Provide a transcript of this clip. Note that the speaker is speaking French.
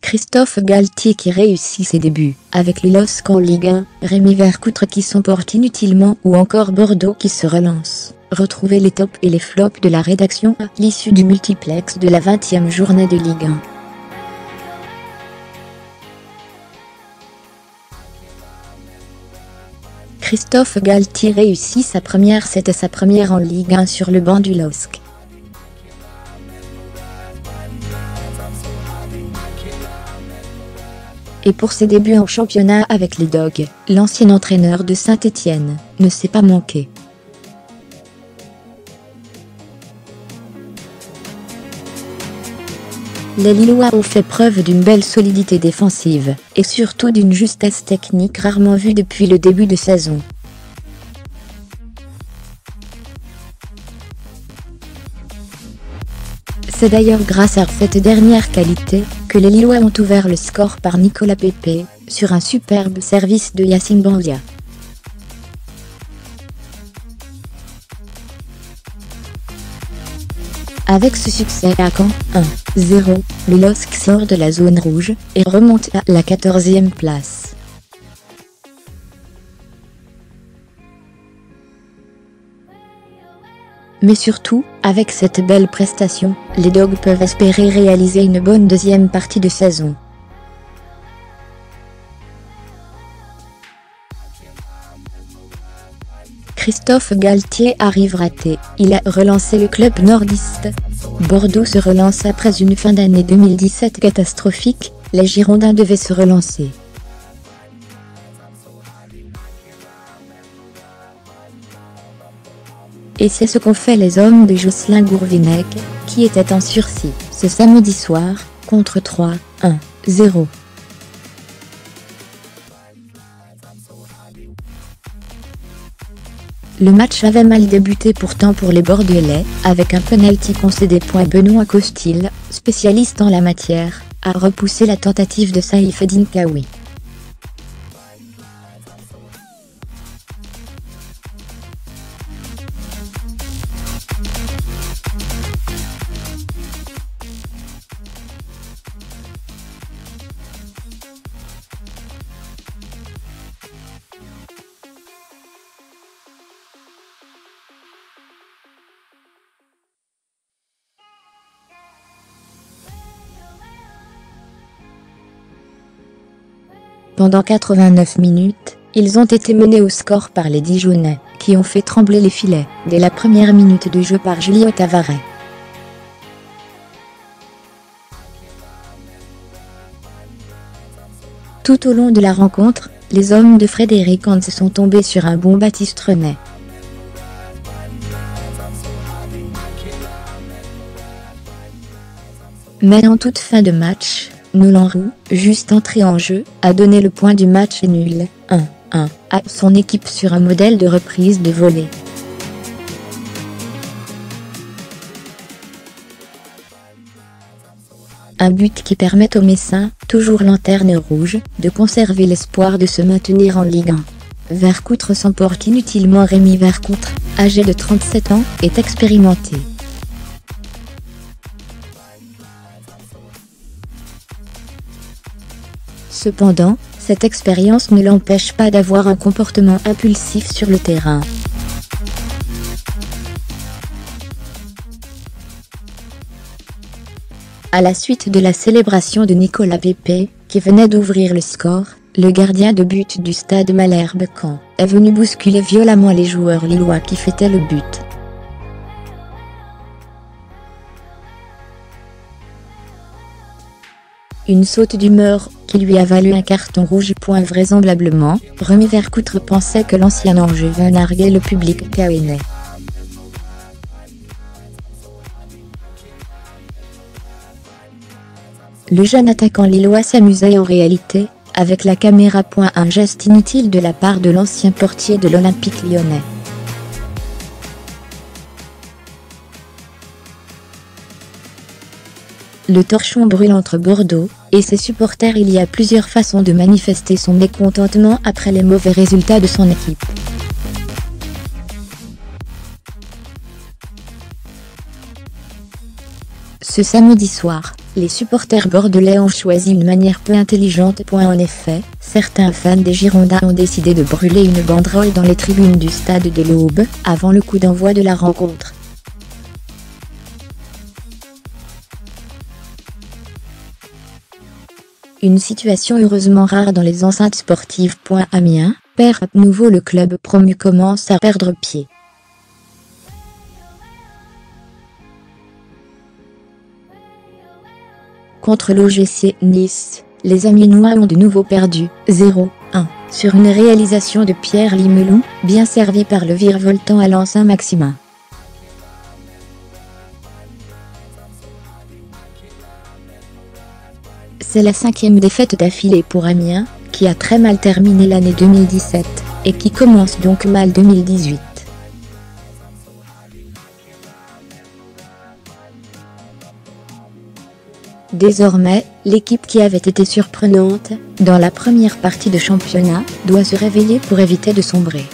Christophe Galtier qui réussit ses débuts avec le LOSC en Ligue 1, Rémi Vercoutre qui s'emporte inutilement ou encore Bordeaux qui se relance. Retrouvez les tops et les flops de la rédaction à l'issue du multiplex de la 20e journée de Ligue 1. Christophe Galtier réussit sa première, c'était sa première en Ligue 1 sur le banc du LOSC. Et pour ses débuts en championnat avec les Dogs, l'ancien entraîneur de Saint-Étienne ne s'est pas manqué. Les Lillois ont fait preuve d'une belle solidité défensive, et surtout d'une justesse technique rarement vue depuis le début de saison. C'est d'ailleurs grâce à cette dernière qualité que les Lillois ont ouvert le score par Nicolas Pepe, sur un superbe service de Yacine Bandia. Avec ce succès à Caen, 1-0, le LOSC sort de la zone rouge et remonte à la 14e place. Mais surtout, avec cette belle prestation, les Dogs peuvent espérer réaliser une bonne deuxième partie de saison. Christophe Galtier arrive raté, il a relancé le club nordiste. Bordeaux se relance après une fin d'année 2017 catastrophique, les Girondins devaient se relancer. Et c'est ce qu'ont fait les hommes de Jocelyn Gourvenec, qui était en sursis, ce samedi soir, contre 3-1-0. Le match avait mal débuté pourtant pour les Bordelais, avec un penalty concédé. Benoît Costil, spécialiste en la matière, a repoussé la tentative de Saïf Eddine Kaoui. Pendant 89 minutes, ils ont été menés au score par les Dijonnais, qui ont fait trembler les filets, dès la première minute de jeu par Julio Tavares. Tout au long de la rencontre, les hommes de Frédéric Hans sont tombés sur un bon Baptiste Renet. Mais en toute fin de match, Nolan Roux, juste entré en jeu, a donné le point du match nul, 1-1, à son équipe sur un modèle de reprise de volée. Un but qui permet aux Messins, toujours lanterne rouge, de conserver l'espoir de se maintenir en Ligue 1. Vercoutre s'emporte inutilement. Rémi Vercoutre, âgé de 37 ans, est expérimenté. Cependant, cette expérience ne l'empêche pas d'avoir un comportement impulsif sur le terrain. À la suite de la célébration de Nicolas Pepe, qui venait d'ouvrir le score, le gardien de but du stade Malherbe-Caen est venu bousculer violemment les joueurs lillois qui fêtaient le but. Une saute d'humeur qui lui a valu un carton rouge. Vraisemblablement, Rémi Vercoutre pensait que l'ancien Angevin narguait le public caennais. Le jeune attaquant lillois s'amusait en réalité, avec la caméra. Un geste inutile de la part de l'ancien portier de l'Olympique lyonnais. Le torchon brûle entre Bordeaux, et ses supporters. Il y a plusieurs façons de manifester son mécontentement après les mauvais résultats de son équipe. Ce samedi soir, les supporters bordelais ont choisi une manière peu intelligente. En effet, certains fans des Girondins ont décidé de brûler une banderole dans les tribunes du stade de l'Aube, avant le coup d'envoi de la rencontre. Une situation heureusement rare dans les enceintes sportives. Amiens perd à nouveau. Le club promu commence à perdre pied. Contre l'OGC Nice, les Amiénois ont de nouveau perdu 0-1 sur une réalisation de Pierre Limelou, bien servi par le virevoltant Alain Saint-Maximin. C'est la 5e défaite d'affilée pour Amiens, qui a très mal terminé l'année 2017, et qui commence donc mal 2018. Désormais, l'équipe qui avait été surprenante, dans la première partie de championnat, doit se réveiller pour éviter de sombrer.